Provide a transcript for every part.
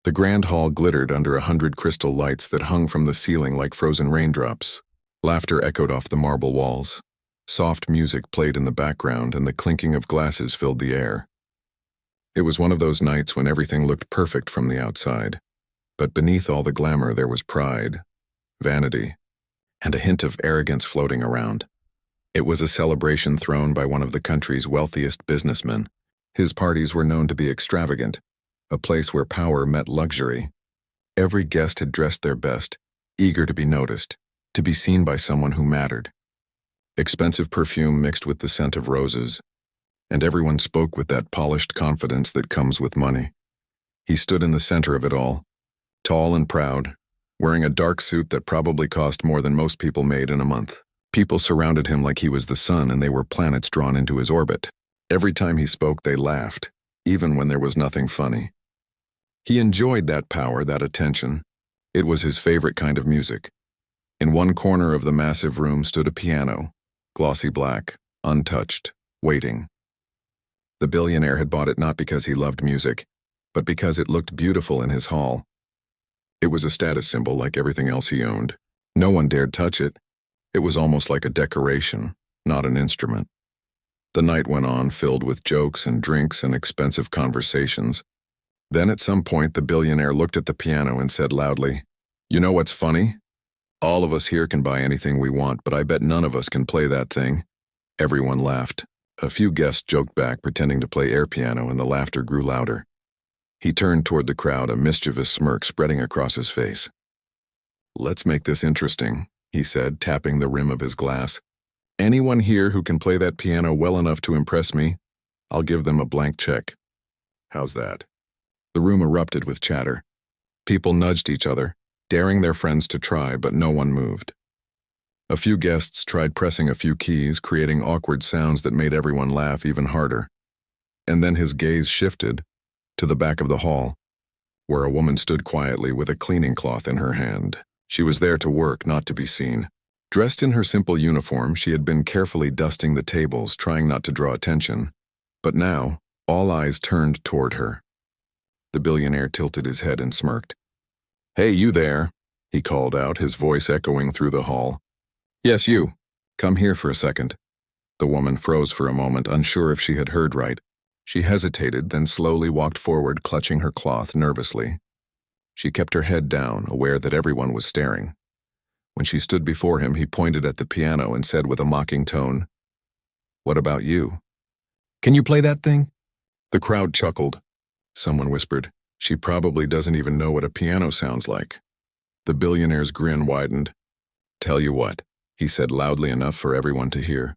The grand hall glittered under 100 crystal lights that hung from the ceiling like frozen raindrops. Laughter echoed off the marble walls. Soft music played in the background, and the clinking of glasses filled the air. It was one of those nights when everything looked perfect from the outside, but beneath all the glamour there was pride, vanity, and a hint of arrogance floating around. It was a celebration thrown by one of the country's wealthiest businessmen. His parties were known to be extravagant, a place where power met luxury. Every guest had dressed their best, eager to be noticed, to be seen by someone who mattered. Expensive perfume mixed with the scent of roses, and everyone spoke with that polished confidence that comes with money. He stood in the center of it all, tall and proud, wearing a dark suit that probably cost more than most people made in a month. People surrounded him like he was the sun, and they were planets drawn into his orbit. Every time he spoke, they laughed, even when there was nothing funny. He enjoyed that power, that attention. It was his favorite kind of music. In one corner of the massive room stood a piano, glossy black, untouched, waiting. The billionaire had bought it not because he loved music, but because it looked beautiful in his hall. It was a status symbol like everything else he owned. No one dared touch it. It was almost like a decoration, not an instrument. The night went on, filled with jokes and drinks and expensive conversations. Then at some point the billionaire looked at the piano and said loudly, "You know what's funny? All of us here can buy anything we want, but I bet none of us can play that thing." Everyone laughed. A few guests joked back, pretending to play air piano, and the laughter grew louder. He turned toward the crowd, a mischievous smirk spreading across his face. "Let's make this interesting," he said, tapping the rim of his glass. "Anyone here who can play that piano well enough to impress me, I'll give them a blank check. How's that?" The room erupted with chatter. People nudged each other, daring their friends to try, but no one moved. A few guests tried pressing a few keys, creating awkward sounds that made everyone laugh even harder. And then his gaze shifted to the back of the hall, where a woman stood quietly with a cleaning cloth in her hand. She was there to work, not to be seen. Dressed in her simple uniform, she had been carefully dusting the tables, trying not to draw attention. But now, all eyes turned toward her. The billionaire tilted his head and smirked. "Hey, you there," he called out, his voice echoing through the hall. "Yes, you. Come here for a second." The woman froze for a moment, unsure if she had heard right. She hesitated, then slowly walked forward, clutching her cloth nervously. She kept her head down, aware that everyone was staring. When she stood before him, he pointed at the piano and said with a mocking tone, "What about you? Can you play that thing?" The crowd chuckled. Someone whispered, "She probably doesn't even know what a piano sounds like." The billionaire's grin widened. "Tell you what," he said loudly enough for everyone to hear.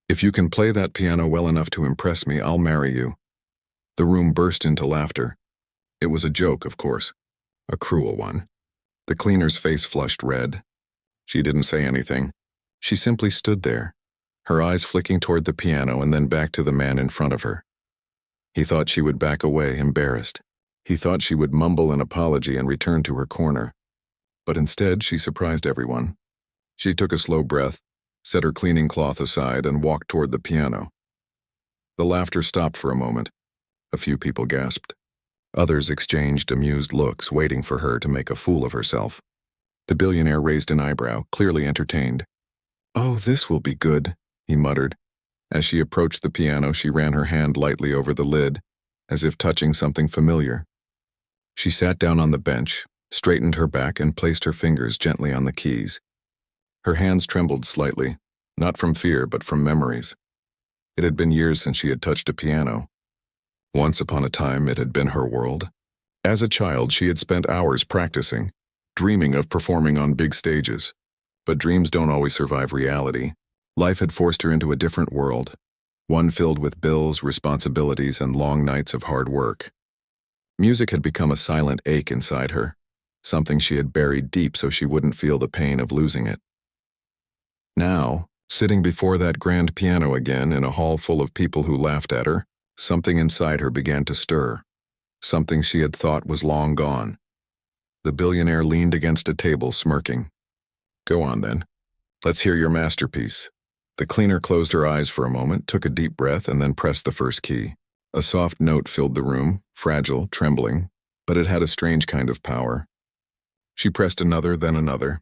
"If you can play that piano well enough to impress me, I'll marry you." The room burst into laughter. It was a joke, of course. A cruel one. The cleaner's face flushed red. She didn't say anything. She simply stood there, her eyes flicking toward the piano and then back to the man in front of her. He thought she would back away, embarrassed. He thought she would mumble an apology and return to her corner. But instead, she surprised everyone. She took a slow breath, set her cleaning cloth aside, and walked toward the piano. The laughter stopped for a moment. A few people gasped. Others exchanged amused looks, waiting for her to make a fool of herself. The billionaire raised an eyebrow, clearly entertained. "Oh, this will be good," he muttered. As she approached the piano, she ran her hand lightly over the lid, as if touching something familiar. She sat down on the bench, straightened her back, and placed her fingers gently on the keys. Her hands trembled slightly, not from fear but from memories. It had been years since she had touched a piano. Once upon a time, it had been her world. As a child, she had spent hours practicing, dreaming of performing on big stages. But dreams don't always survive reality. Life had forced her into a different world, one filled with bills, responsibilities, and long nights of hard work. Music had become a silent ache inside her, something she had buried deep so she wouldn't feel the pain of losing it. Now, sitting before that grand piano again in a hall full of people who laughed at her, something inside her began to stir, something she had thought was long gone. The billionaire leaned against a table, smirking. "Go on, then. Let's hear your masterpiece." The cleaner closed her eyes for a moment, took a deep breath, and then pressed the first key. A soft note filled the room, fragile, trembling, but it had a strange kind of power. She pressed another, then another.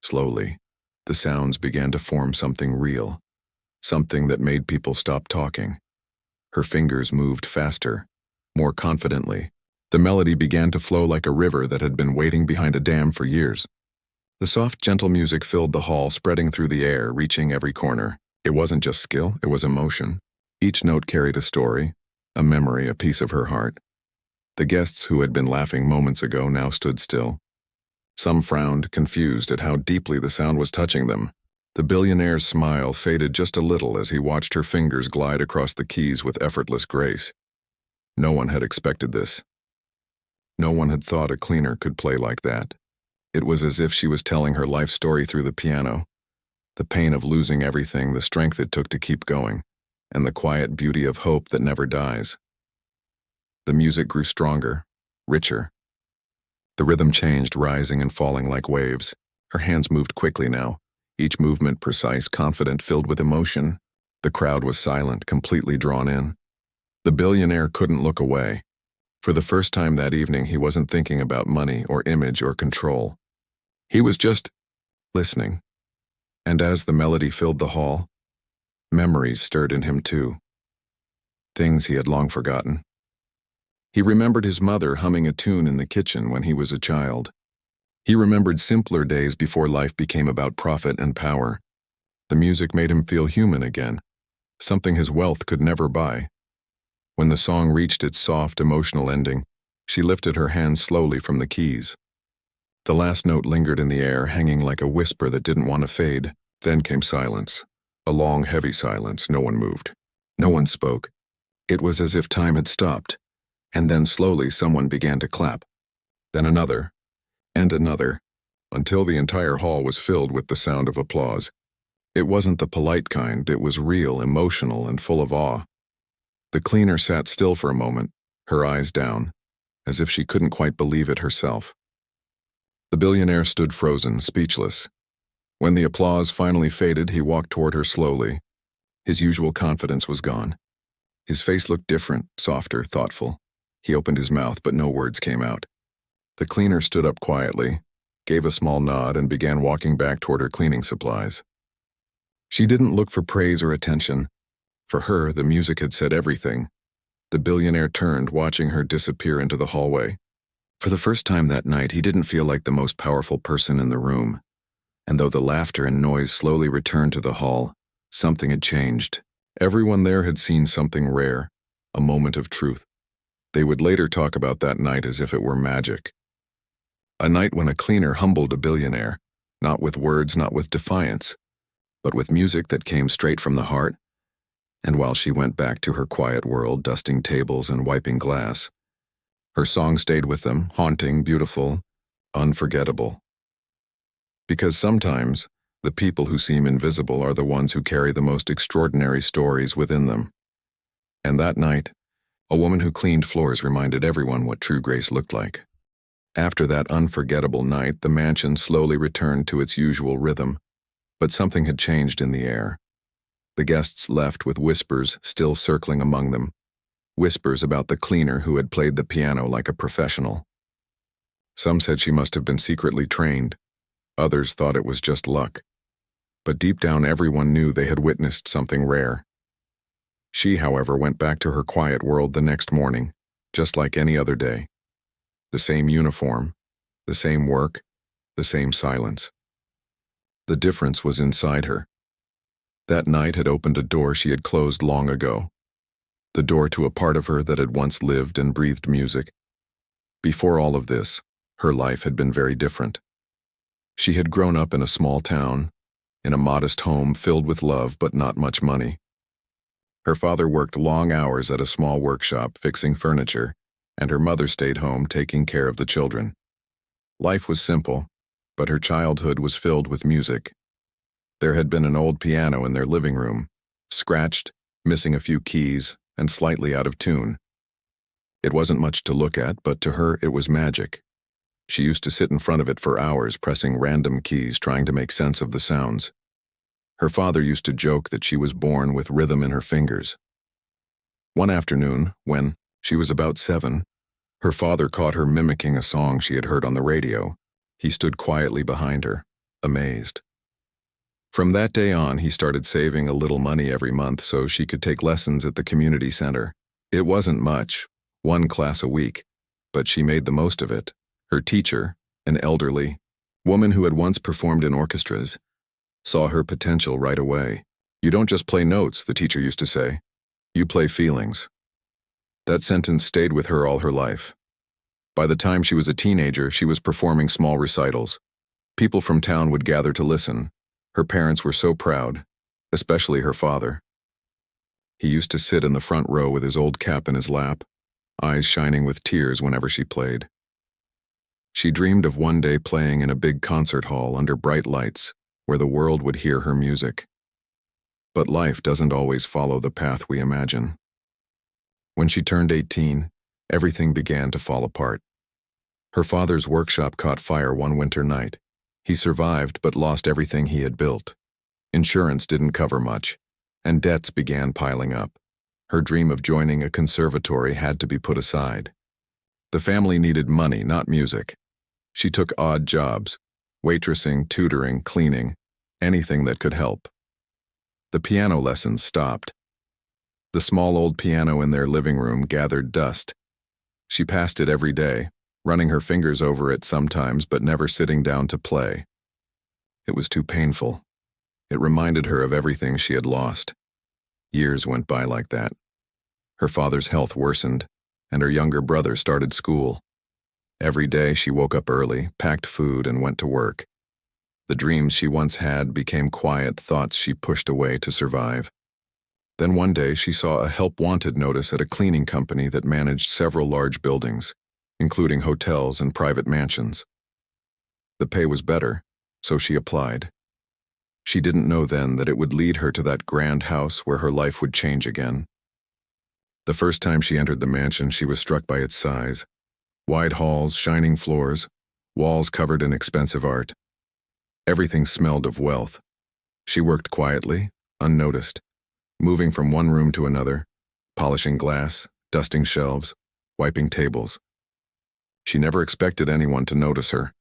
Slowly, the sounds began to form something real, something that made people stop talking. Her fingers moved faster, more confidently. The melody began to flow like a river that had been waiting behind a dam for years. The soft, gentle music filled the hall, spreading through the air, reaching every corner. It wasn't just skill, it was emotion. Each note carried a story, a memory, a piece of her heart. The guests who had been laughing moments ago now stood still. Some frowned, confused at how deeply the sound was touching them. The billionaire's smile faded just a little as he watched her fingers glide across the keys with effortless grace. No one had expected this. No one had thought a cleaner could play like that. It was as if she was telling her life story through the piano. The pain of losing everything, the strength it took to keep going, and the quiet beauty of hope that never dies. The music grew stronger, richer. The rhythm changed, rising and falling like waves. Her hands moved quickly now, each movement precise, confident, filled with emotion. The crowd was silent, completely drawn in. The billionaire couldn't look away. For the first time that evening, he wasn't thinking about money or image or control. He was just listening. And as the melody filled the hall, memories stirred in him too. Things he had long forgotten. He remembered his mother humming a tune in the kitchen when he was a child. He remembered simpler days before life became about profit and power. The music made him feel human again, something his wealth could never buy. When the song reached its soft, emotional ending, she lifted her hands slowly from the keys. The last note lingered in the air, hanging like a whisper that didn't want to fade. Then came silence. A long, heavy silence. No one moved. No one spoke. It was as if time had stopped. And then slowly someone began to clap. Then another. And another. Until the entire hall was filled with the sound of applause. It wasn't the polite kind. It was real, emotional, and full of awe. The cleaner sat still for a moment, her eyes down, as if she couldn't quite believe it herself. The billionaire stood frozen, speechless. When the applause finally faded, he walked toward her slowly. His usual confidence was gone. His face looked different, softer, thoughtful. He opened his mouth, but no words came out. The cleaner stood up quietly, gave a small nod, and began walking back toward her cleaning supplies. She didn't look for praise or attention. For her, the music had said everything. The billionaire turned, watching her disappear into the hallway. For the first time that night, he didn't feel like the most powerful person in the room. And though the laughter and noise slowly returned to the hall, something had changed. Everyone there had seen something rare, a moment of truth. They would later talk about that night as if it were magic. A night when a cleaner humbled a billionaire, not with words, not with defiance, but with music that came straight from the heart. And while she went back to her quiet world, dusting tables and wiping glass, her song stayed with them, haunting, beautiful, unforgettable. Because sometimes, the people who seem invisible are the ones who carry the most extraordinary stories within them. And that night, a woman who cleaned floors reminded everyone what true grace looked like. After that unforgettable night, the mansion slowly returned to its usual rhythm, but something had changed in the air. The guests left with whispers still circling among them, whispers about the cleaner who had played the piano like a professional. Some said she must have been secretly trained. Others thought it was just luck. But deep down, everyone knew they had witnessed something rare. She, however, went back to her quiet world the next morning, just like any other day. The same uniform, the same work, the same silence. The difference was inside her. That night had opened a door she had closed long ago. The door to a part of her that had once lived and breathed music. Before all of this, her life had been very different. She had grown up in a small town, in a modest home filled with love but not much money. Her father worked long hours at a small workshop fixing furniture, and her mother stayed home taking care of the children. Life was simple, but her childhood was filled with music. There had been an old piano in their living room, scratched, missing a few keys, and slightly out of tune. It wasn't much to look at, but to her it was magic. She used to sit in front of it for hours, pressing random keys, trying to make sense of the sounds. Her father used to joke that she was born with rhythm in her fingers. One afternoon, when she was about 7, Her father caught her mimicking a song she had heard on the radio. He stood quietly behind her, amazed. From that day on, he started saving a little money every month so she could take lessons at the community center. It wasn't much, one class a week, but she made the most of it. Her teacher, an elderly woman who had once performed in orchestras, saw her potential right away. "You don't just play notes," the teacher used to say. "You play feelings." That sentence stayed with her all her life. By the time she was a teenager, she was performing small recitals. People from town would gather to listen. Her parents were so proud, especially her father. He used to sit in the front row with his old cap in his lap, eyes shining with tears whenever she played. She dreamed of one day playing in a big concert hall under bright lights, where the world would hear her music. But life doesn't always follow the path we imagine. When she turned 18, everything began to fall apart. Her father's workshop caught fire one winter night. He survived but lost everything he had built. Insurance didn't cover much, and debts began piling up. Her dream of joining a conservatory had to be put aside. The family needed money, not music. She took odd jobs, waitressing, tutoring, cleaning, anything that could help. The piano lessons stopped. The small old piano in their living room gathered dust. She passed it every day, running her fingers over it sometimes but never sitting down to play. It was too painful. It reminded her of everything she had lost. Years went by like that. Her father's health worsened, and her younger brother started school. Every day she woke up early, packed food, and went to work. The dreams she once had became quiet thoughts she pushed away to survive. Then one day she saw a help wanted notice at a cleaning company that managed several large buildings, including hotels and private mansions. The pay was better, so she applied. She didn't know then that it would lead her to that grand house where her life would change again. The first time she entered the mansion, she was struck by its size. Wide halls, shining floors, walls covered in expensive art. Everything smelled of wealth. She worked quietly, unnoticed, moving from one room to another, polishing glass, dusting shelves, wiping tables. She never expected anyone to notice her,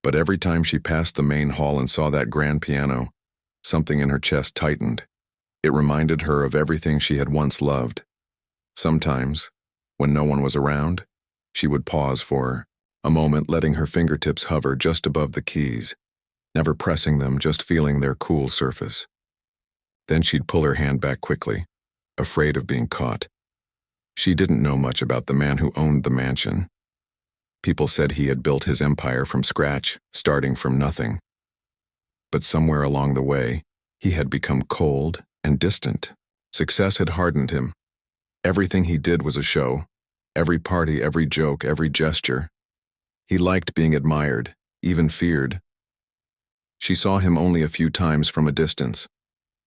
but every time she passed the main hall and saw that grand piano, something in her chest tightened. It reminded her of everything she had once loved. Sometimes, when no one was around, she would pause for a moment, letting her fingertips hover just above the keys, never pressing them, just feeling their cool surface. Then she'd pull her hand back quickly, afraid of being caught. She didn't know much about the man who owned the mansion. People said he had built his empire from scratch, starting from nothing. But somewhere along the way, he had become cold and distant. Success had hardened him. Everything he did was a show. Every party, every joke, every gesture. He liked being admired, even feared. She saw him only a few times from a distance.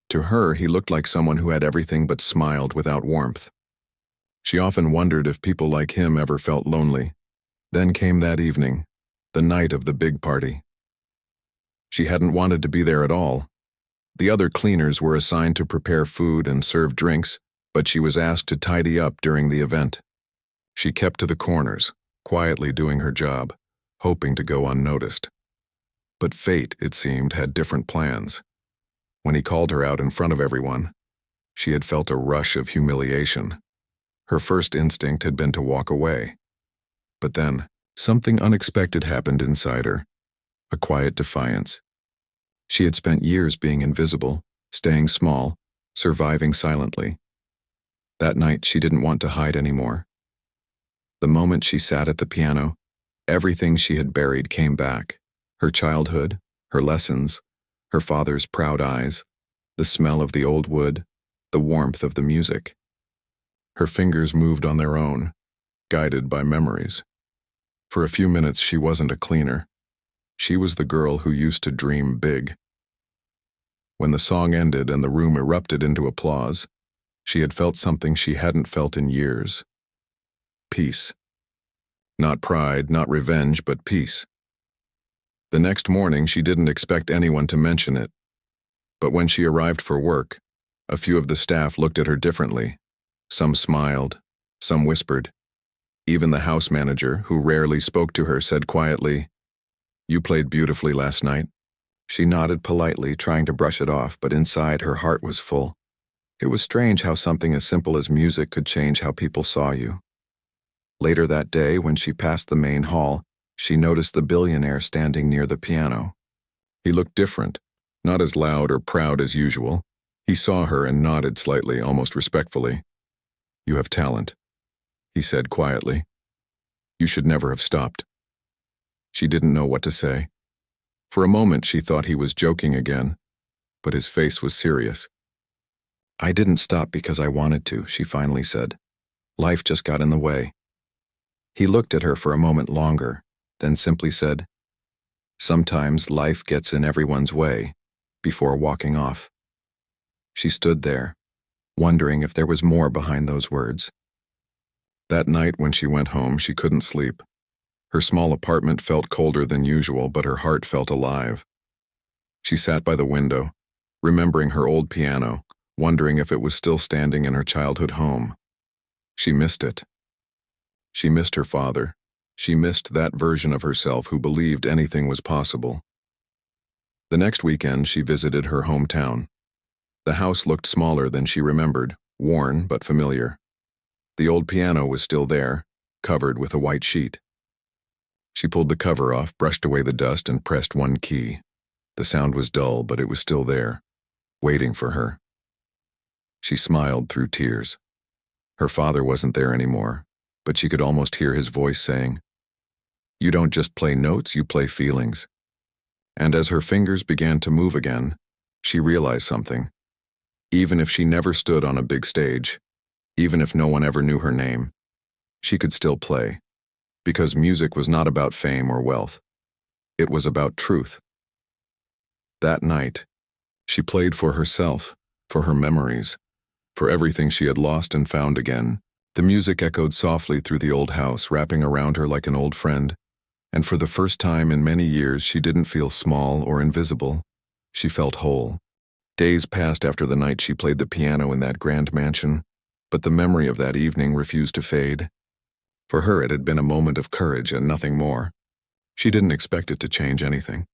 To her, he looked like someone who had everything but smiled without warmth. She often wondered if people like him ever felt lonely. Then came that evening, the night of the big party. She hadn't wanted to be there at all. The other cleaners were assigned to prepare food and serve drinks, but she was asked to tidy up during the event. She kept to the corners, quietly doing her job, hoping to go unnoticed. But fate, it seemed, had different plans. When he called her out in front of everyone, she had felt a rush of humiliation. Her first instinct had been to walk away. But then, something unexpected happened inside her, a quiet defiance. She had spent years being invisible, staying small, surviving silently. That night, she didn't want to hide anymore. The moment she sat at the piano, everything she had buried came back. Her childhood, her lessons, her father's proud eyes, the smell of the old wood, the warmth of the music. Her fingers moved on their own, guided by memories. For a few minutes, she wasn't a cleaner. She was the girl who used to dream big. When the song ended and the room erupted into applause, she had felt something she hadn't felt in years. Peace. Not pride, not revenge, but peace. The next morning, she didn't expect anyone to mention it. But when she arrived for work, a few of the staff looked at her differently. Some smiled, some whispered, Even the house manager, who rarely spoke to her, said quietly, "You played beautifully last night." She nodded politely, trying to brush it off, but inside her heart was full. It was strange how something as simple as music could change how people saw you. Later that day, when she passed the main hall, she noticed the billionaire standing near the piano. He looked different, not as loud or proud as usual. He saw her and nodded slightly, almost respectfully. "You have talent," he said quietly. "You should never have stopped." She didn't know what to say. For a moment she thought he was joking again, but his face was serious. "I didn't stop because I wanted to," she finally said. "Life just got in the way." He looked at her for a moment longer, then simply said, "Sometimes life gets in everyone's way," before walking off. She stood there, wondering if there was more behind those words. That night when she went home, she couldn't sleep. Her small apartment felt colder than usual, but her heart felt alive. She sat by the window, remembering her old piano, wondering if it was still standing in her childhood home. She missed it. She missed her father. She missed that version of herself who believed anything was possible. The next weekend, she visited her hometown. The house looked smaller than she remembered, worn but familiar. The old piano was still there, covered with a white sheet. She pulled the cover off, brushed away the dust, and pressed one key. The sound was dull, but it was still there, waiting for her. She smiled through tears. Her father wasn't there anymore, but she could almost hear his voice saying, "You don't just play notes, you play feelings." And as her fingers began to move again, she realized something. Even if she never stood on a big stage, even if no one ever knew her name, she could still play, because music was not about fame or wealth. It was about truth. That night, she played for herself, for her memories, for everything she had lost and found again. The music echoed softly through the old house, wrapping around her like an old friend, and for the first time in many years she didn't feel small or invisible. She felt whole. Days passed after the night she played the piano in that grand mansion, but the memory of that evening refused to fade. For her it had been a moment of courage and nothing more. She didn't expect it to change anything.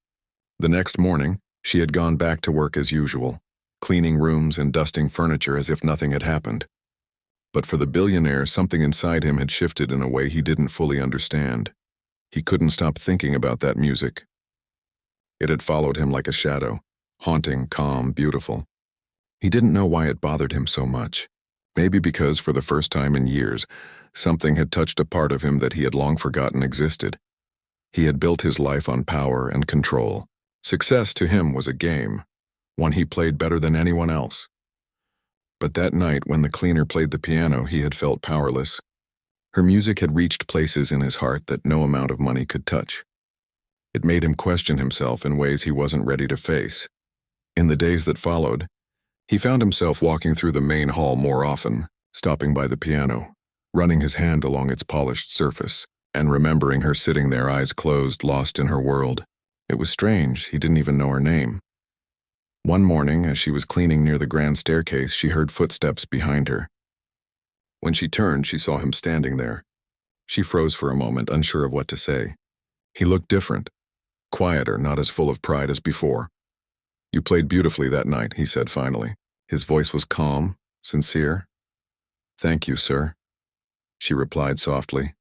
The next morning, she had gone back to work as usual, cleaning rooms and dusting furniture as if nothing had happened. But for the billionaire, something inside him had shifted in a way he didn't fully understand. He couldn't stop thinking about that music. It had followed him like a shadow, haunting, calm, beautiful. He didn't know why it bothered him so much. Maybe because, for the first time in years, something had touched a part of him that he had long forgotten existed. He had built his life on power and control. Success to him was a game, one he played better than anyone else. But that night, when the cleaner played the piano, he had felt powerless. Her music had reached places in his heart that no amount of money could touch. It made him question himself in ways he wasn't ready to face. In the days that followed, he found himself walking through the main hall more often, stopping by the piano, running his hand along its polished surface, and remembering her sitting there, eyes closed, lost in her world. It was strange, he didn't even know her name. One morning, as she was cleaning near the grand staircase, she heard footsteps behind her. When she turned, she saw him standing there. She froze for a moment, unsure of what to say. He looked different, quieter, not as full of pride as before. "You played beautifully that night," he said finally. His voice was calm, sincere. "Thank you, sir," she replied softly,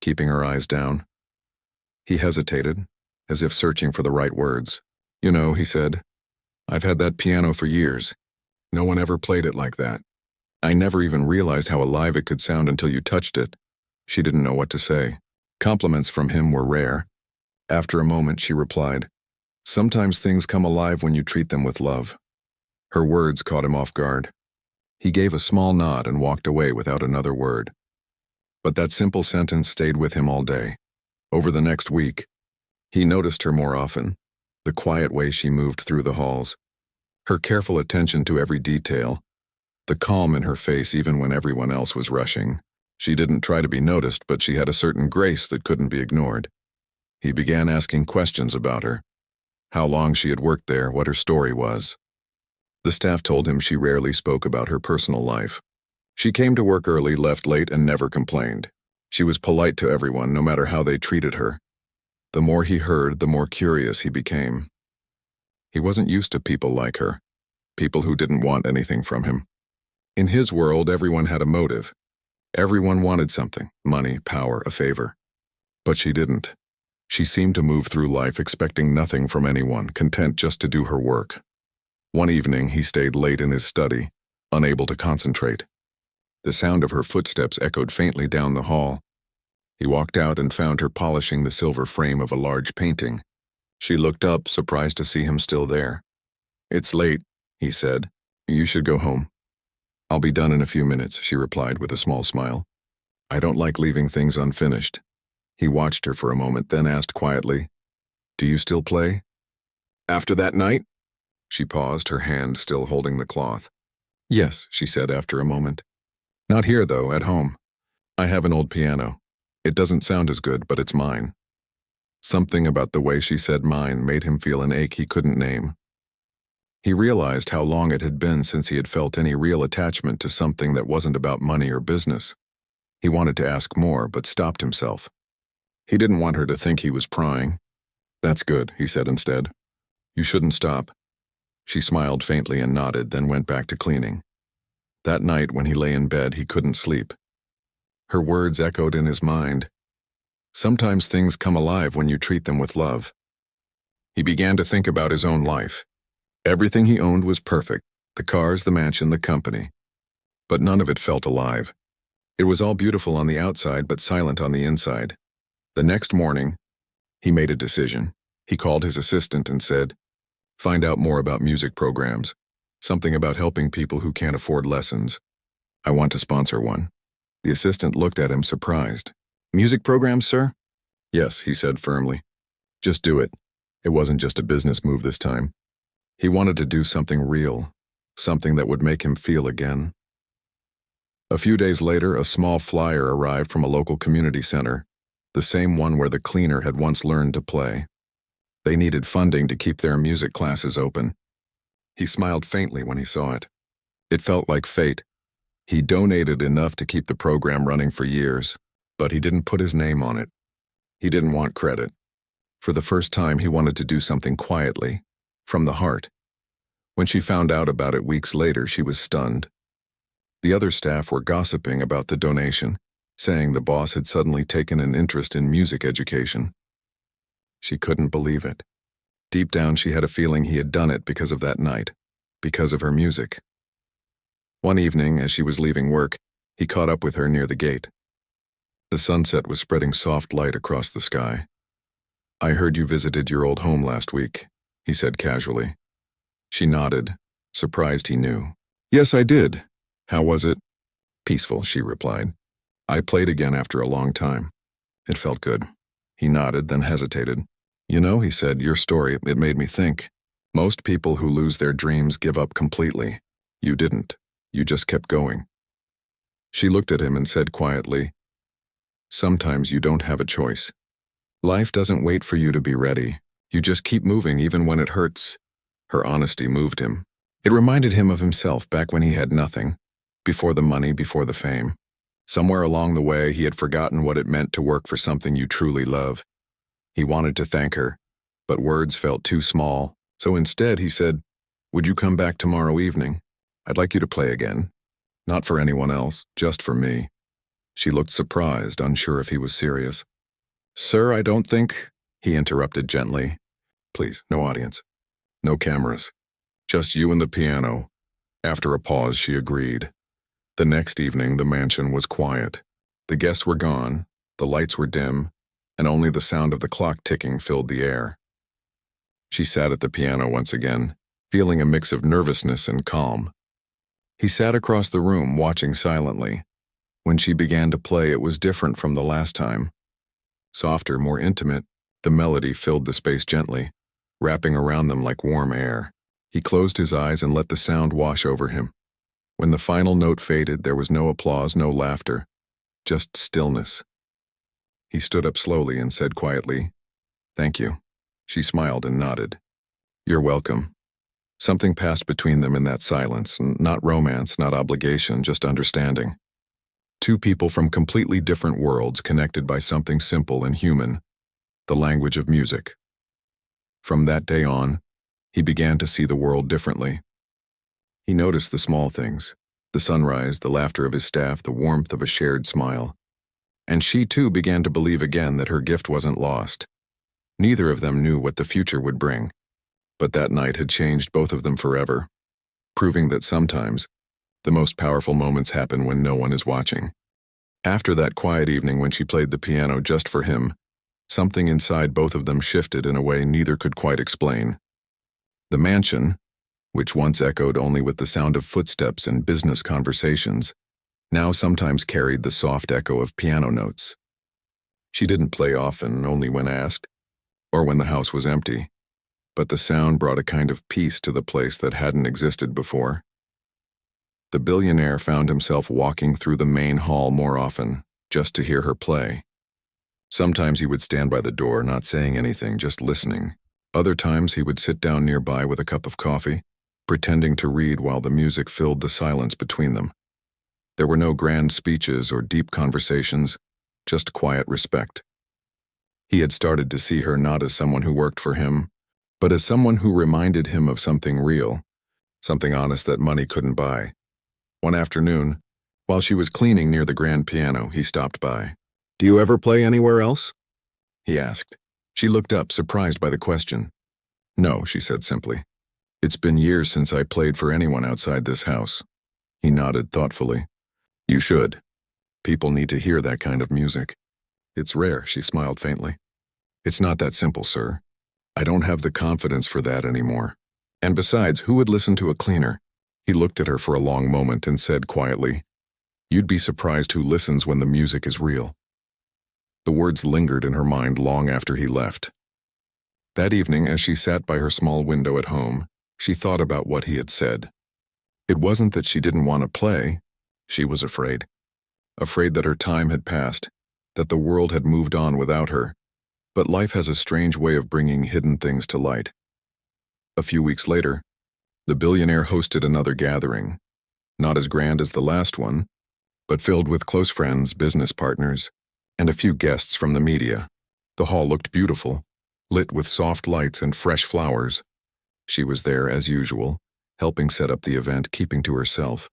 keeping her eyes down. He hesitated, as if searching for the right words. "You know," he said, "I've had that piano for years. No one ever played it like that. I never even realized how alive it could sound until you touched it." She didn't know what to say. Compliments from him were rare. After a moment, she replied, "Sometimes things come alive when you treat them with love." Her words caught him off guard. He gave a small nod and walked away without another word. But that simple sentence stayed with him all day. Over the next week, he noticed her more often, the quiet way she moved through the halls, her careful attention to every detail, the calm in her face even when everyone else was rushing. She didn't try to be noticed, but she had a certain grace that couldn't be ignored. He began asking questions about her, how long she had worked there, what her story was. The staff told him she rarely spoke about her personal life. She came to work early, left late, and never complained. She was polite to everyone, no matter how they treated her. The more he heard, the more curious he became. He wasn't used to people like her, people who didn't want anything from him. In his world, everyone had a motive. Everyone wanted something, money, power, a favor. But she didn't. She seemed to move through life expecting nothing from anyone, content just to do her work. One evening, he stayed late in his study, unable to concentrate. The sound of her footsteps echoed faintly down the hall. He walked out and found her polishing the silver frame of a large painting. She looked up, surprised to see him still there. "It's late," he said. "You should go home." "I'll be done in a few minutes," she replied with a small smile. "I don't like leaving things unfinished." He watched her for a moment, then asked quietly, "Do you still play?" "After that night?" She paused, her hand still holding the cloth. "Yes," she said after a moment. "Not here, though, at home. I have an old piano. It doesn't sound as good, but it's mine." Something about the way she said mine made him feel an ache he couldn't name. He realized how long it had been since he had felt any real attachment to something that wasn't about money or business. He wanted to ask more, but stopped himself. He didn't want her to think he was prying. "That's good," he said instead. "You shouldn't stop." She smiled faintly and nodded, then went back to cleaning. That night, when he lay in bed, he couldn't sleep. Her words echoed in his mind. Sometimes things come alive when you treat them with love. He began to think about his own life. Everything he owned was perfect, the cars, the mansion, the company. But none of it felt alive. It was all beautiful on the outside, but silent on the inside. The next morning, he made a decision. He called his assistant and said, "Find out more about music programs. Something about helping people who can't afford lessons. I want to sponsor one." The assistant looked at him surprised. "Music programs, sir?" "Yes," he said firmly. "Just do it." It wasn't just a business move this time. He wanted to do something real, something that would make him feel again. A few days later, a small flyer arrived from a local community center, the same one where the cleaner had once learned to play. They needed funding to keep their music classes open. He smiled faintly when he saw it. It felt like fate. He donated enough to keep the program running for years, but he didn't put his name on it. He didn't want credit. For the first time, he wanted to do something quietly, from the heart. When she found out about it weeks later, she was stunned. The other staff were gossiping about the donation, saying the boss had suddenly taken an interest in music education. She couldn't believe it. Deep down, she had a feeling he had done it because of that night, because of her music. One evening, as she was leaving work, he caught up with her near the gate. The sunset was spreading soft light across the sky. "I heard you visited your old home last week," he said casually. She nodded, surprised he knew. "Yes, I did. How was it?" "Peaceful," she replied. "I played again after a long time. It felt good." He nodded, then hesitated. "You know," he said, "your story, it made me think. Most people who lose their dreams give up completely. You didn't. You just kept going." She looked at him and said quietly, "Sometimes you don't have a choice. Life doesn't wait for you to be ready. You just keep moving even when it hurts." Her honesty moved him. It reminded him of himself back when he had nothing, before the money, before the fame. Somewhere along the way, he had forgotten what it meant to work for something you truly love. He wanted to thank her, but words felt too small, so instead he said, "Would you come back tomorrow evening? I'd like you to play again. Not for anyone else, just for me." She looked surprised, unsure if he was serious. "Sir, I don't think—" He interrupted gently. "Please, no audience. No cameras. Just you and the piano." After a pause, she agreed. The next evening, the mansion was quiet. The guests were gone, the lights were dim, and only the sound of the clock ticking filled the air. She sat at the piano once again, feeling a mix of nervousness and calm. He sat across the room, watching silently. When she began to play, it was different from the last time. Softer, more intimate, the melody filled the space gently, wrapping around them like warm air. He closed his eyes and let the sound wash over him. When the final note faded, there was no applause, no laughter, just stillness. He stood up slowly and said quietly, "Thank you." She smiled and nodded. "You're welcome." Something passed between them in that silence, not romance, not obligation, just understanding. Two people from completely different worlds connected by something simple and human, the language of music. From that day on, he began to see the world differently. He noticed the small things, the sunrise, the laughter of his staff, the warmth of a shared smile. And she too began to believe again that her gift wasn't lost. Neither of them knew what the future would bring, but that night had changed both of them forever, proving that sometimes the most powerful moments happen when no one is watching. After that quiet evening when she played the piano just for him, something inside both of them shifted in a way neither could quite explain. The mansion, which once echoed only with the sound of footsteps and business conversations, now sometimes carried the soft echo of piano notes. She didn't play often, only when asked, or when the house was empty, but the sound brought a kind of peace to the place that hadn't existed before. The billionaire found himself walking through the main hall more often, just to hear her play. Sometimes he would stand by the door, not saying anything, just listening. Other times he would sit down nearby with a cup of coffee, pretending to read while the music filled the silence between them. There were no grand speeches or deep conversations, just quiet respect. He had started to see her not as someone who worked for him, but as someone who reminded him of something real, something honest that money couldn't buy. One afternoon, while she was cleaning near the grand piano, he stopped by. "Do you ever play anywhere else?" he asked. She looked up, surprised by the question. "No," she said simply. "It's been years since I played for anyone outside this house." He nodded thoughtfully. "You should. People need to hear that kind of music." "It's rare," she smiled faintly. "It's not that simple, sir. I don't have the confidence for that anymore. And besides, who would listen to a cleaner?" He looked at her for a long moment and said quietly, "You'd be surprised who listens when the music is real." The words lingered in her mind long after he left. That evening, as she sat by her small window at home, she thought about what he had said. It wasn't that she didn't want to play. She was afraid. Afraid that her time had passed, that the world had moved on without her. But life has a strange way of bringing hidden things to light. A few weeks later, the billionaire hosted another gathering, not as grand as the last one, but filled with close friends, business partners, and a few guests from the media. The hall looked beautiful, lit with soft lights and fresh flowers. She was there, as usual, helping set up the event, keeping to herself.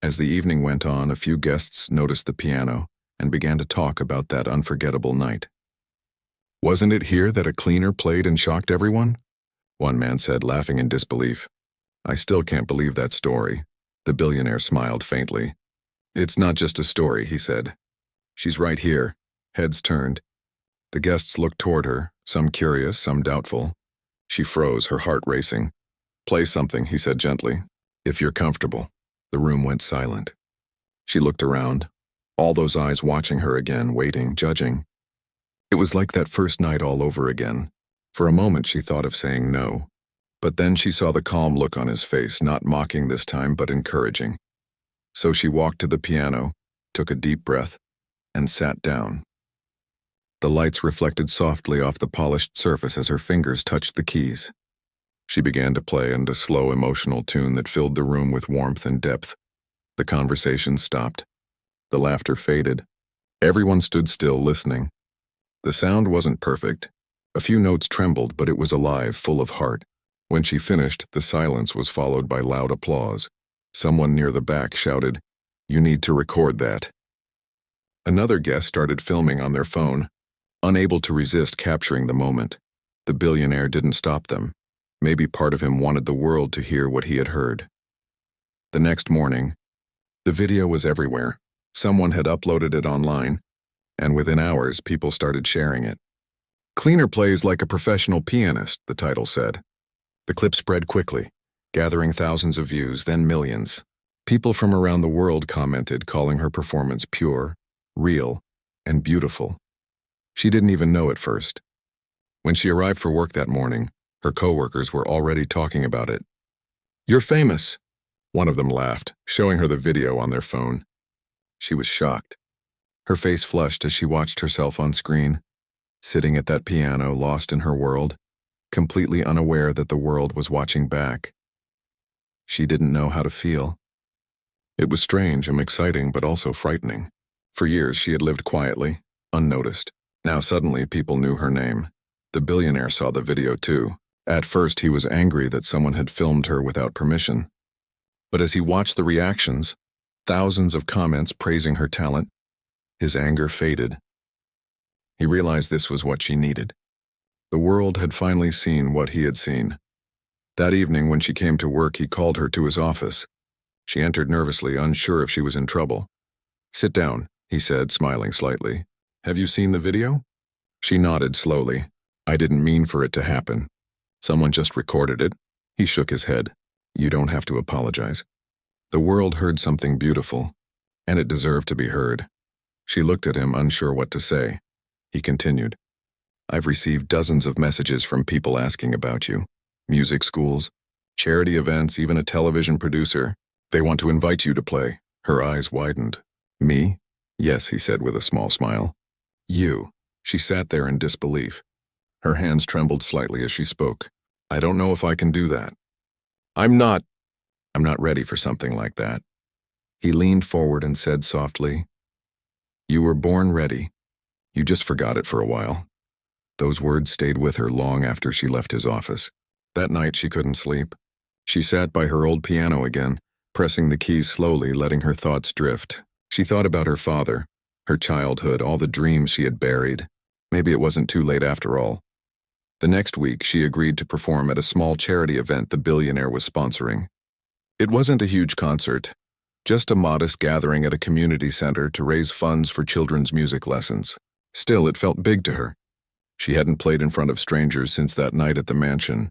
As the evening went on, a few guests noticed the piano and began to talk about that unforgettable night. "Wasn't it here that a cleaner played and shocked everyone?" one man said, laughing in disbelief. "I still can't believe that story." The billionaire smiled faintly. "It's not just a story," he said. "She's right here." Heads turned. The guests looked toward her, some curious, some doubtful. She froze, her heart racing. "Play something," he said gently. "If you're comfortable." The room went silent. She looked around, all those eyes watching her again, waiting, judging. It was like that first night all over again. For a moment she thought of saying no. But then she saw the calm look on his face, not mocking this time, but encouraging. So she walked to the piano, took a deep breath, and sat down. The lights reflected softly off the polished surface as her fingers touched the keys. She began to play, and a slow, emotional tune that filled the room with warmth and depth. The conversation stopped. The laughter faded. Everyone stood still, listening. The sound wasn't perfect. A few notes trembled, but it was alive, full of heart. When she finished, the silence was followed by loud applause. Someone near the back shouted, "You need to record that." Another guest started filming on their phone, unable to resist capturing the moment. The billionaire didn't stop them. Maybe part of him wanted the world to hear what he had heard. The next morning, the video was everywhere. Someone had uploaded it online, and within hours, people started sharing it. "Cleaner plays like a professional pianist," the title said. The clip spread quickly, gathering thousands of views, then millions. People from around the world commented, calling her performance pure, real, and beautiful. She didn't even know at first. When she arrived for work that morning, her coworkers were already talking about it. "You're famous," one of them laughed, showing her the video on their phone. She was shocked. Her face flushed as she watched herself on screen, sitting at that piano, lost in her world, completely unaware that the world was watching back. She didn't know how to feel. It was strange and exciting, but also frightening. For years, she had lived quietly, unnoticed. Now suddenly, people knew her name. The billionaire saw the video too. At first, he was angry that someone had filmed her without permission. But as he watched the reactions, thousands of comments praising her talent, his anger faded. He realized this was what she needed. The world had finally seen what he had seen. That evening, when she came to work, he called her to his office. She entered nervously, unsure if she was in trouble. "Sit down," he said, smiling slightly. "Have you seen the video?" She nodded slowly. "I didn't mean for it to happen. Someone just recorded it." He shook his head. "You don't have to apologize. The world heard something beautiful, and it deserved to be heard." She looked at him, unsure what to say. He continued, "I've received dozens of messages from people asking about you. Music schools, charity events, even a television producer. They want to invite you to play." Her eyes widened. "Me?" "Yes," he said with a small smile. "You." She sat there in disbelief. Her hands trembled slightly as she spoke. "I don't know if I can do that. I'm not ready for something like that." He leaned forward and said softly, "You were born ready. You just forgot it for a while." Those words stayed with her long after she left his office. That night she couldn't sleep. She sat by her old piano again, pressing the keys slowly, letting her thoughts drift. She thought about her father, her childhood, all the dreams she had buried. Maybe it wasn't too late after all. The next week, she agreed to perform at a small charity event the billionaire was sponsoring. It wasn't a huge concert, just a modest gathering at a community center to raise funds for children's music lessons. Still, it felt big to her. She hadn't played in front of strangers since that night at the mansion.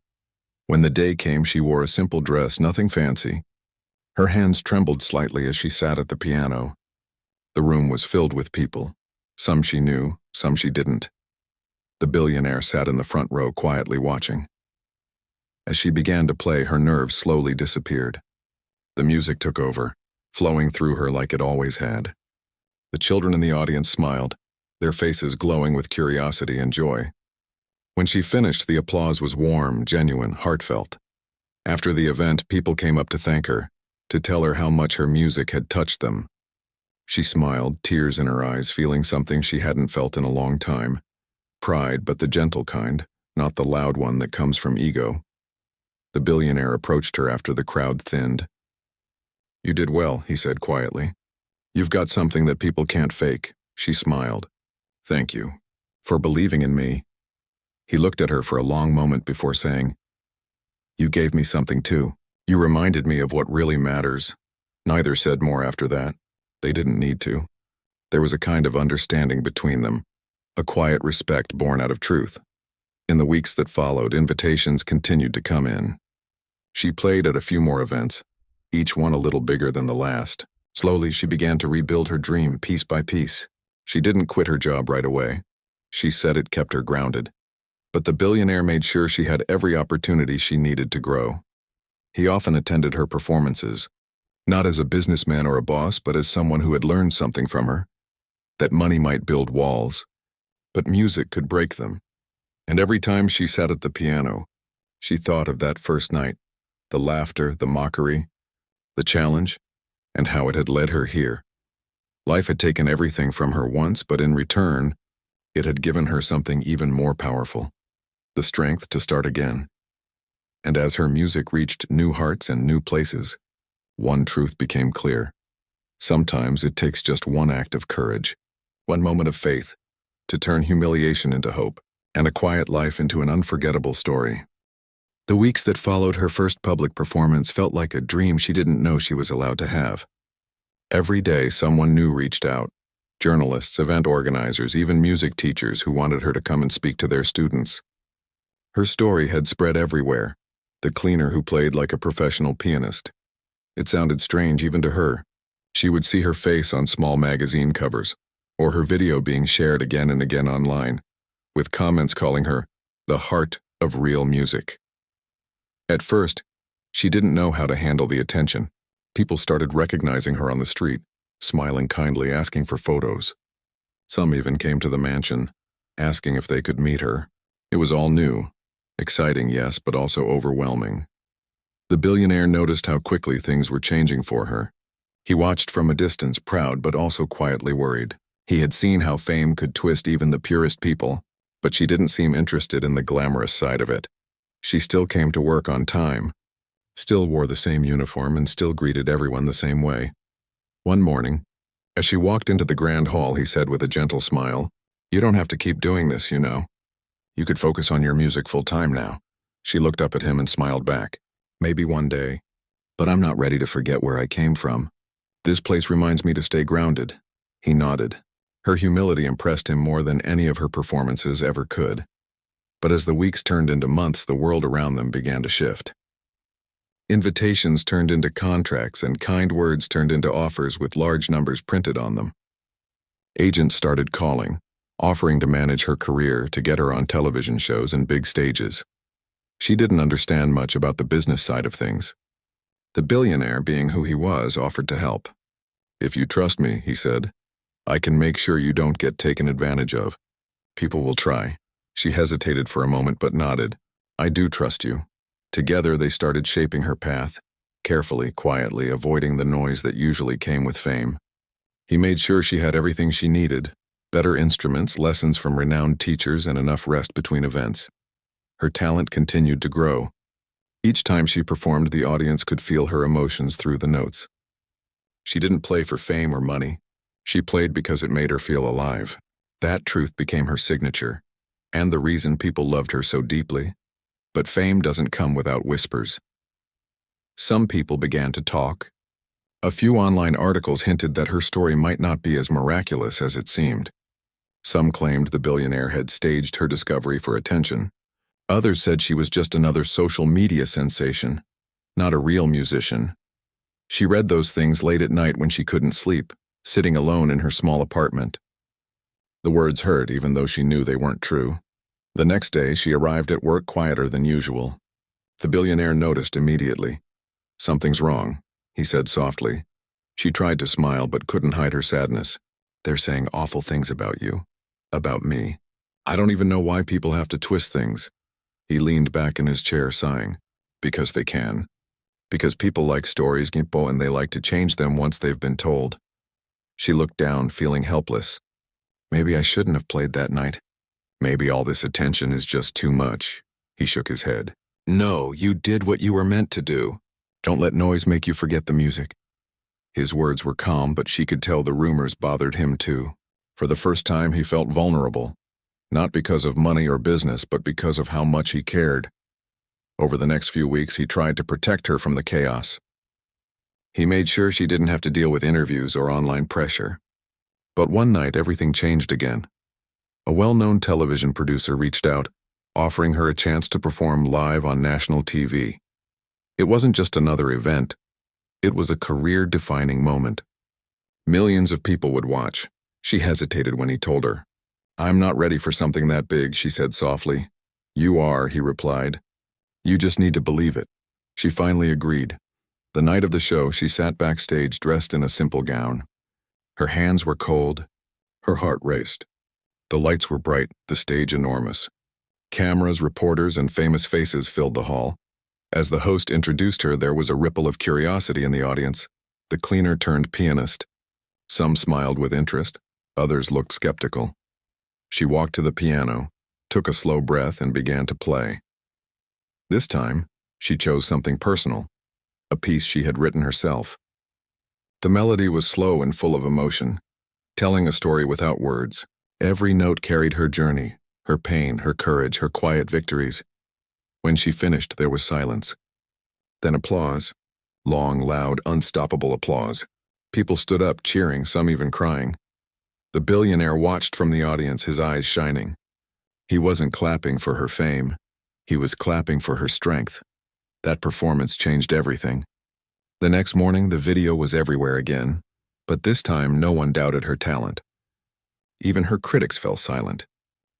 When the day came, she wore a simple dress, nothing fancy. Her hands trembled slightly as she sat at the piano. The room was filled with people. Some she knew, some she didn't. The billionaire sat in the front row, quietly watching. As she began to play, her nerves slowly disappeared. The music took over, flowing through her like it always had. The children in the audience smiled, their faces glowing with curiosity and joy. When she finished, the applause was warm, genuine, heartfelt. After the event, people came up to thank her, to tell her how much her music had touched them. She smiled, tears in her eyes, feeling something she hadn't felt in a long time. Pride, but the gentle kind, not the loud one that comes from ego. The billionaire approached her after the crowd thinned. "You did well," he said quietly. "You've got something that people can't fake." She smiled. "Thank you for believing in me." He looked at her for a long moment before saying, "You gave me something too. You reminded me of what really matters." Neither said more after that. They didn't need to. There was a kind of understanding between them, a quiet respect born out of truth. In the weeks that followed, invitations continued to come in. She played at a few more events, each one a little bigger than the last. Slowly, she began to rebuild her dream piece by piece. She didn't quit her job right away. She said it kept her grounded. But the billionaire made sure she had every opportunity she needed to grow. He often attended her performances, not as a businessman or a boss, but as someone who had learned something from her. That money might build walls, but music could break them. And every time she sat at the piano, she thought of that first night, the laughter, the mockery, the challenge, and how it had led her here. Life had taken everything from her once, but in return, it had given her something even more powerful. The strength to start again. And as her music reached new hearts and new places, one truth became clear. Sometimes it takes just one act of courage, one moment of faith, to turn humiliation into hope, and a quiet life into an unforgettable story. The weeks that followed her first public performance felt like a dream she didn't know she was allowed to have. Every day, someone new reached out. Journalists, event organizers, even music teachers who wanted her to come and speak to their students. Her story had spread everywhere. The cleaner who played like a professional pianist. It sounded strange even to her. She would see her face on small magazine covers, or her video being shared again and again online, with comments calling her the heart of real music. At first, she didn't know how to handle the attention. People started recognizing her on the street, smiling kindly, asking for photos. Some even came to the mansion, asking if they could meet her. It was all new. Exciting, yes, but also overwhelming. The billionaire noticed how quickly things were changing for her. He watched from a distance, proud but also quietly worried. He had seen how fame could twist even the purest people, but she didn't seem interested in the glamorous side of it. She still came to work on time, still wore the same uniform, and still greeted everyone the same way. One morning, as she walked into the grand hall, he said with a gentle smile, "You don't have to keep doing this, you know. You could focus on your music full-time now." She looked up at him and smiled back. "Maybe one day, but I'm not ready to forget where I came from. This place reminds me to stay grounded." He nodded. Her humility impressed him more than any of her performances ever could. But as the weeks turned into months, the world around them began to shift. Invitations turned into contracts, and kind words turned into offers with large numbers printed on them. Agents started calling, offering to manage her career, to get her on television shows and big stages. She didn't understand much about the business side of things. The billionaire, being who he was, offered to help. "If you trust me," he said, "I can make sure you don't get taken advantage of. People will try." She hesitated for a moment but nodded. "I do trust you." Together they started shaping her path, carefully, quietly, avoiding the noise that usually came with fame. He made sure she had everything she needed: better instruments, lessons from renowned teachers, and enough rest between events. Her talent continued to grow. Each time she performed, the audience could feel her emotions through the notes. She didn't play for fame or money. She played because it made her feel alive. That truth became her signature, and the reason people loved her so deeply. But fame doesn't come without whispers. Some people began to talk. A few online articles hinted that her story might not be as miraculous as it seemed. Some claimed the billionaire had staged her discovery for attention. Others said she was just another social media sensation, not a real musician. She read those things late at night when she couldn't sleep, sitting alone in her small apartment. The words hurt, even though she knew they weren't true. The next day, she arrived at work quieter than usual. The billionaire noticed immediately. "Something's wrong," he said softly. She tried to smile but couldn't hide her sadness. "They're saying awful things about you. About me. I don't even know why people have to twist things." He leaned back in his chair, sighing. "Because they can. Because people like stories, and they like to change them once they've been told." She looked down, feeling helpless. "Maybe I shouldn't have played that night. Maybe all this attention is just too much." He shook his head. "No, you did what you were meant to do. Don't let noise make you forget the music." His words were calm, but she could tell the rumors bothered him too. For the first time, he felt vulnerable. Not because of money or business, but because of how much he cared. Over the next few weeks, he tried to protect her from the chaos. He made sure she didn't have to deal with interviews or online pressure. But one night, everything changed again. A well-known television producer reached out, offering her a chance to perform live on national TV. It wasn't just another event. It was a career-defining moment. Millions of people would watch. She hesitated when he told her. "I'm not ready for something that big," she said softly. "You are," he replied. "You just need to believe it." She finally agreed. The night of the show, she sat backstage dressed in a simple gown. Her hands were cold. Her heart raced. The lights were bright, the stage enormous. Cameras, reporters, and famous faces filled the hall. As the host introduced her, there was a ripple of curiosity in the audience. The cleaner turned pianist. Some smiled with interest, others looked skeptical. She walked to the piano, took a slow breath, and began to play. This time, she chose something personal, a piece she had written herself. The melody was slow and full of emotion, telling a story without words. Every note carried her journey, her pain, her courage, her quiet victories. When she finished, there was silence. Then applause. Long, loud, unstoppable applause. People stood up, cheering, some even crying. The billionaire watched from the audience, his eyes shining. He wasn't clapping for her fame. He was clapping for her strength. That performance changed everything. The next morning, the video was everywhere again, but this time no one doubted her talent. Even her critics fell silent.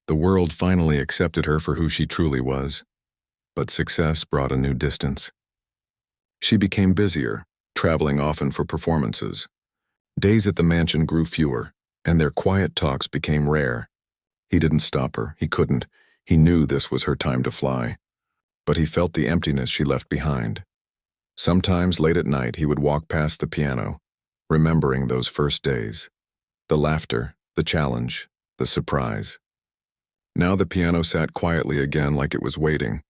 The world finally accepted her for who she truly was. But success brought a new distance. She became busier, traveling often for performances. Days at the mansion grew fewer, and their quiet talks became rare. He didn't stop her. He couldn't. He knew this was her time to fly. But he felt the emptiness she left behind. Sometimes late at night, he would walk past the piano, remembering those first days. The laughter, the challenge, the surprise. Now the piano sat quietly again like it was waiting.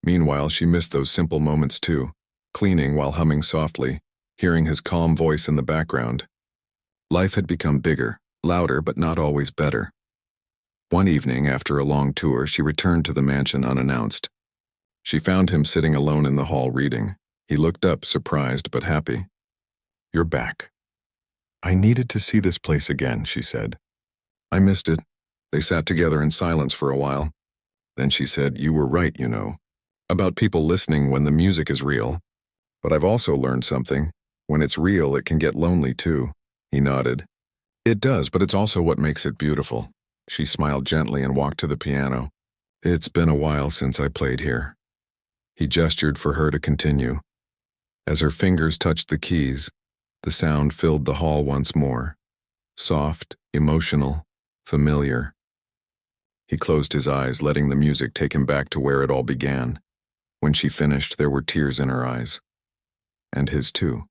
Meanwhile, she missed those simple moments too, cleaning while humming softly, hearing his calm voice in the background. Life had become bigger, louder, but not always better. One evening, after a long tour, she returned to the mansion unannounced. She found him sitting alone in the hall reading. He looked up, surprised but happy. "You're back. I needed to see this place again," she said. "I missed it." They sat together in silence for a while. Then she said, "You were right, you know, about people listening when the music is real. But I've also learned something. When it's real, it can get lonely too." He nodded. "It does, but it's also what makes it beautiful." She smiled gently and walked to the piano. "It's been a while since I played here." He gestured for her to continue. As her fingers touched the keys, the sound filled the hall once more. Soft, emotional, familiar. He closed his eyes, letting the music take him back to where it all began. When she finished, there were tears in her eyes. And his too.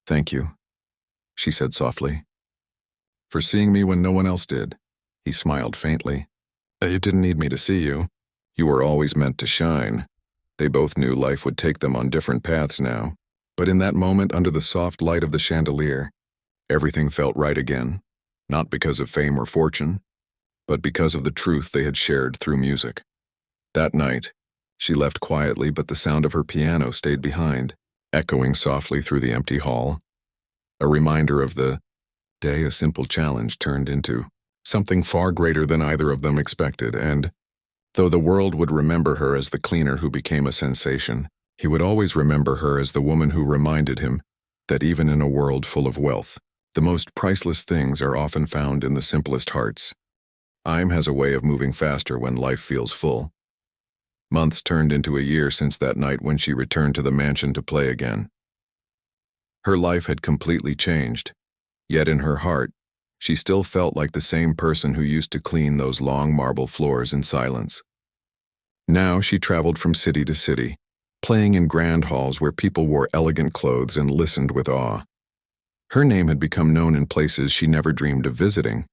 "Thank you," she said softly. "For seeing me when no one else did." He smiled faintly. "You didn't need me to see you. You were always meant to shine." They both knew life would take them on different paths now. But in that moment, under the soft light of the chandelier, everything felt right again. Not because of fame or fortune, but because of the truth they had shared through music. That night, she left quietly, but the sound of her piano stayed behind, echoing softly through the empty hall. A reminder of the day a simple challenge turned into something far greater than either of them expected, and though the world would remember her as the cleaner who became a sensation, he would always remember her as the woman who reminded him that even in a world full of wealth, the most priceless things are often found in the simplest hearts. Time has a way of moving faster when life feels full. Months turned into a year since that night when she returned to the mansion to play again. Her life had completely changed, yet in her heart, she still felt like the same person who used to clean those long marble floors in silence. Now she traveled from city to city, playing in grand halls where people wore elegant clothes and listened with awe. Her name had become known in places she never dreamed of visiting.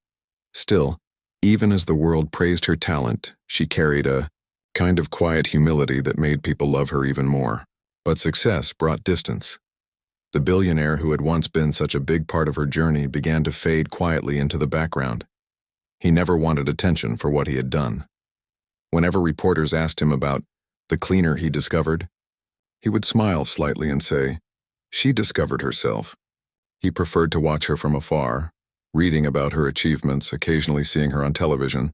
Still, even as the world praised her talent, she carried a kind of quiet humility that made people love her even more. But success brought distance. The billionaire who had once been such a big part of her journey began to fade quietly into the background. He never wanted attention for what he had done. Whenever reporters asked him about the cleaner he discovered, he would smile slightly and say, "She discovered herself." He preferred to watch her from afar, reading about her achievements, occasionally seeing her on television.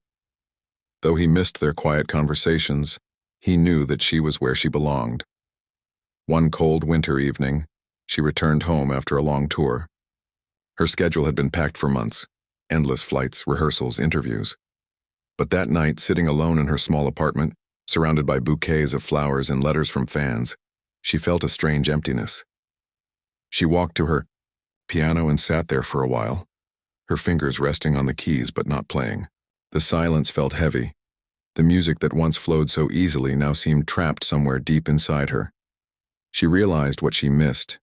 Though he missed their quiet conversations, he knew that she was where she belonged. One cold winter evening, she returned home after a long tour. Her schedule had been packed for months, endless flights, rehearsals, interviews. But that night, sitting alone in her small apartment, surrounded by bouquets of flowers and letters from fans, she felt a strange emptiness. She walked to her piano and sat there for a while, her fingers resting on the keys but not playing. The silence felt heavy. The music that once flowed so easily now seemed trapped somewhere deep inside her. She realized what she missed,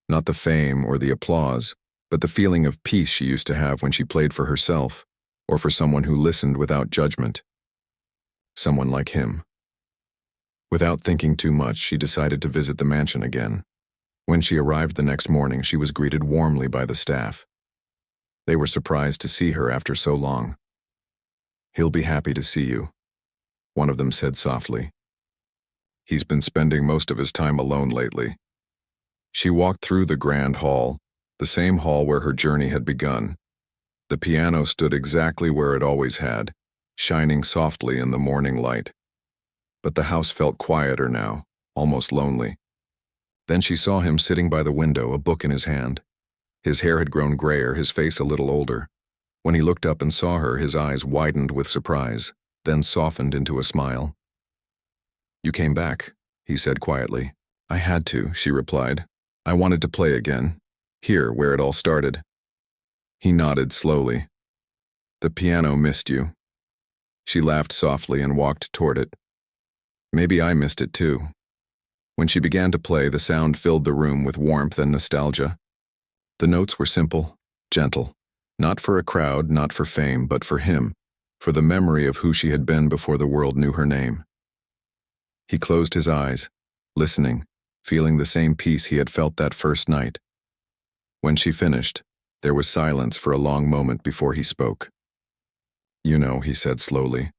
not the fame or the applause, but the feeling of peace she used to have when she played for herself, or for someone who listened without judgment. Someone like him. Without thinking too much, she decided to visit the mansion again. When she arrived the next morning, she was greeted warmly by the staff. They were surprised to see her after so long. "He'll be happy to see you," one of them said softly. "He's been spending most of his time alone lately." She walked through the grand hall, the same hall where her journey had begun. The piano stood exactly where it always had, shining softly in the morning light. But the house felt quieter now, almost lonely. Then she saw him sitting by the window, a book in his hand. His hair had grown grayer, his face a little older. When he looked up and saw her, his eyes widened with surprise, then softened into a smile. "You came back," he said quietly. "I had to," she replied. "I wanted to play again, here where it all started." He nodded slowly. "The piano missed you." She laughed softly and walked toward it. "Maybe I missed it too." When she began to play, the sound filled the room with warmth and nostalgia. The notes were simple, gentle. Not for a crowd, not for fame, but for him, for the memory of who she had been before the world knew her name. He closed his eyes, listening, feeling the same peace he had felt that first night. When she finished, there was silence for a long moment before he spoke. "You know," he said slowly,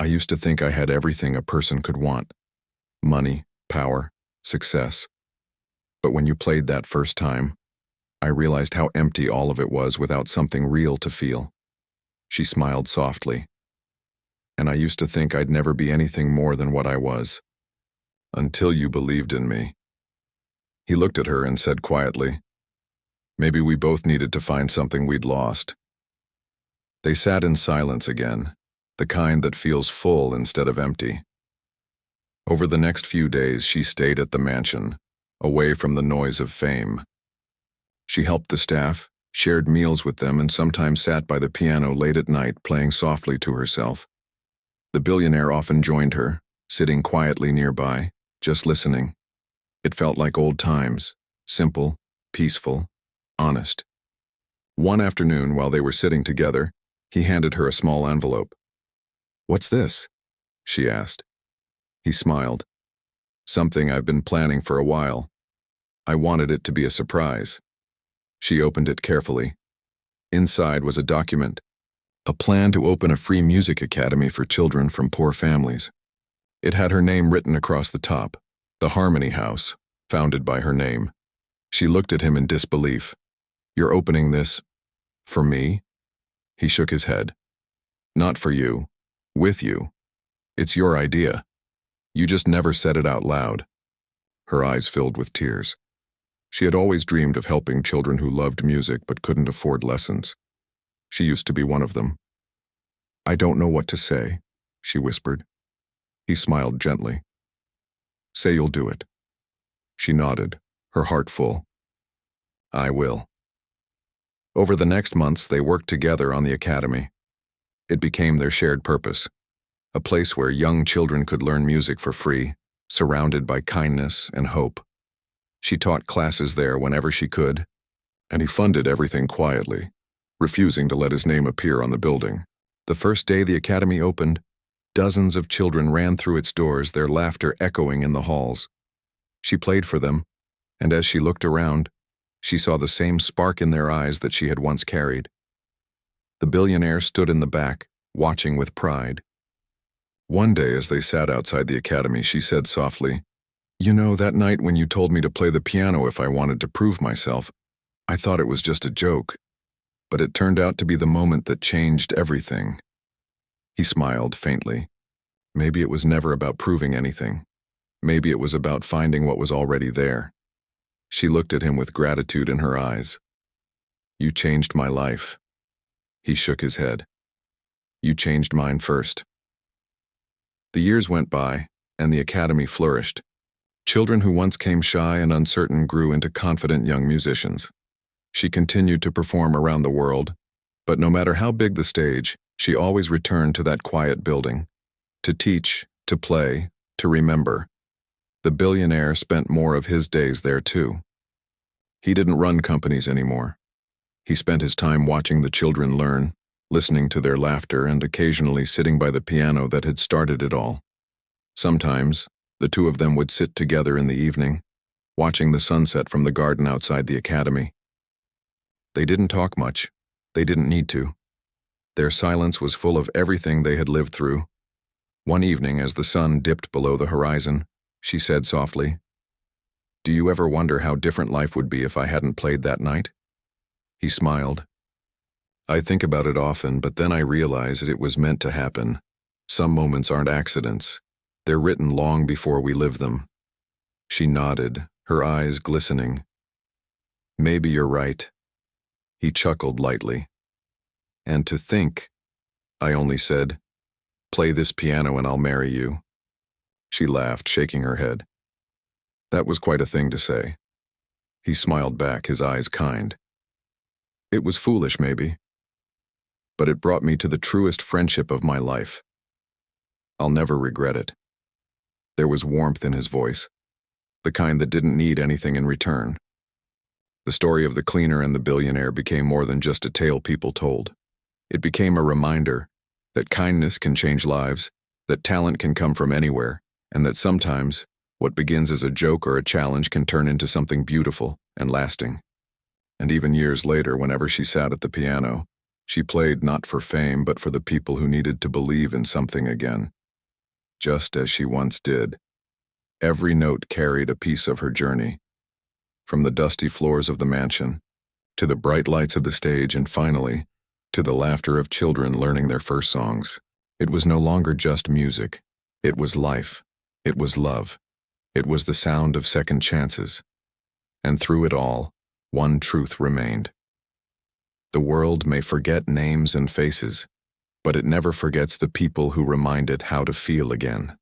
"I used to think I had everything a person could want. Money, power, success. But when you played that first time, I realized how empty all of it was without something real to feel." She smiled softly. "And I used to think I'd never be anything more than what I was. Until you believed in me." He looked at her and said quietly, "Maybe we both needed to find something we'd lost." They sat in silence again, the kind that feels full instead of empty. Over the next few days, she stayed at the mansion, away from the noise of fame. She helped the staff, shared meals with them, and sometimes sat by the piano late at night playing softly to herself. The billionaire often joined her, sitting quietly nearby, just listening. It felt like old times, simple, peaceful, honest. One afternoon, while they were sitting together, he handed her a small envelope. "What's this?" she asked. He smiled. "Something I've been planning for a while. I wanted it to be a surprise." She opened it carefully. Inside was a document, a plan to open a free music academy for children from poor families. It had her name written across the top, the Harmony House, founded by her name. She looked at him in disbelief. "You're opening this for me?" He shook his head. "Not for you. With you. It's your idea. You just never said it out loud." Her eyes filled with tears. She had always dreamed of helping children who loved music but couldn't afford lessons. She used to be one of them. "I don't know what to say," she whispered. He smiled gently. "Say you'll do it." She nodded, her heart full. "I will." Over the next months, they worked together on the academy. It became their shared purpose, a place where young children could learn music for free, surrounded by kindness and hope. She taught classes there whenever she could, and he funded everything quietly, refusing to let his name appear on the building. The first day the academy opened, dozens of children ran through its doors, their laughter echoing in the halls. She played for them, and as she looked around, she saw the same spark in their eyes that she had once carried. The billionaire stood in the back, watching with pride. One day, as they sat outside the academy, she said softly, "You know, that night when you told me to play the piano if I wanted to prove myself, I thought it was just a joke. But it turned out to be the moment that changed everything." He smiled faintly. Maybe it was never about proving anything. Maybe it was about finding what was already there. She looked at him with gratitude in her eyes. "You changed my life." He shook his head. "You changed mine first." The years went by, and the academy flourished. Children who once came shy and uncertain grew into confident young musicians. She continued to perform around the world, but no matter how big the stage, she always returned to that quiet building, to teach, to play, to remember. The billionaire spent more of his days there too. He didn't run companies anymore. He spent his time watching the children learn, listening to their laughter, and occasionally sitting by the piano that had started it all. Sometimes, the two of them would sit together in the evening, watching the sunset from the garden outside the academy. They didn't talk much. They didn't need to. Their silence was full of everything they had lived through. One evening, as the sun dipped below the horizon, she said softly, "Do you ever wonder how different life would be if I hadn't played that night?" He smiled. "I think about it often, but then I realize that it was meant to happen. Some moments aren't accidents. They're written long before we live them." She nodded, her eyes glistening. "Maybe you're right." He chuckled lightly. "And to think," I only said, "play this piano and I'll marry you." She laughed, shaking her head. That was quite a thing to say. He smiled back, his eyes kind. "It was foolish, maybe, but it brought me to the truest friendship of my life. I'll never regret it." There was warmth in his voice, the kind that didn't need anything in return. The story of the cleaner and the billionaire became more than just a tale people told. It became a reminder that kindness can change lives, that talent can come from anywhere, and that sometimes what begins as a joke or a challenge can turn into something beautiful and lasting. And even years later, whenever she sat at the piano, she played not for fame but for the people who needed to believe in something again. Just as she once did. Every note carried a piece of her journey, from the dusty floors of the mansion, to the bright lights of the stage, and finally, to the laughter of children learning their first songs. It was no longer just music. It was life. It was love. It was the sound of second chances. And through it all, one truth remained. The world may forget names and faces, but it never forgets the people who remind it how to feel again.